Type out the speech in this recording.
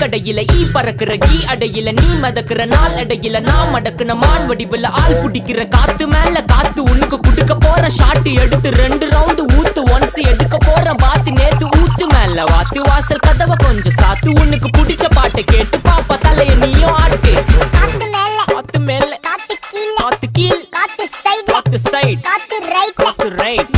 கடையில ஈ பறக்குற கீ அடையில நீ மதக்குற நாள் அடையில நான் மடக்குன மான் வடிவுல ஆள் புடிக்கிற காத்து மேல காத்து உனக்கு குடுக்க போற ஷாட்டு எடுத்து 2 ரவுண்டு ஊத்து ஒன்ஸ் எடுக்க போற பாத்து நேத்து ஊத்து மேல வாத்து வாசல் கதவை கொஞ்சம் சாத்து உனக்கு பிடிச்ச பாட்டை கேட்டு பாப்பா தலைய நீயும் ஆட்டு காத்து மேல காத்து கீழ் காத்து சைடு காத்து ரைட்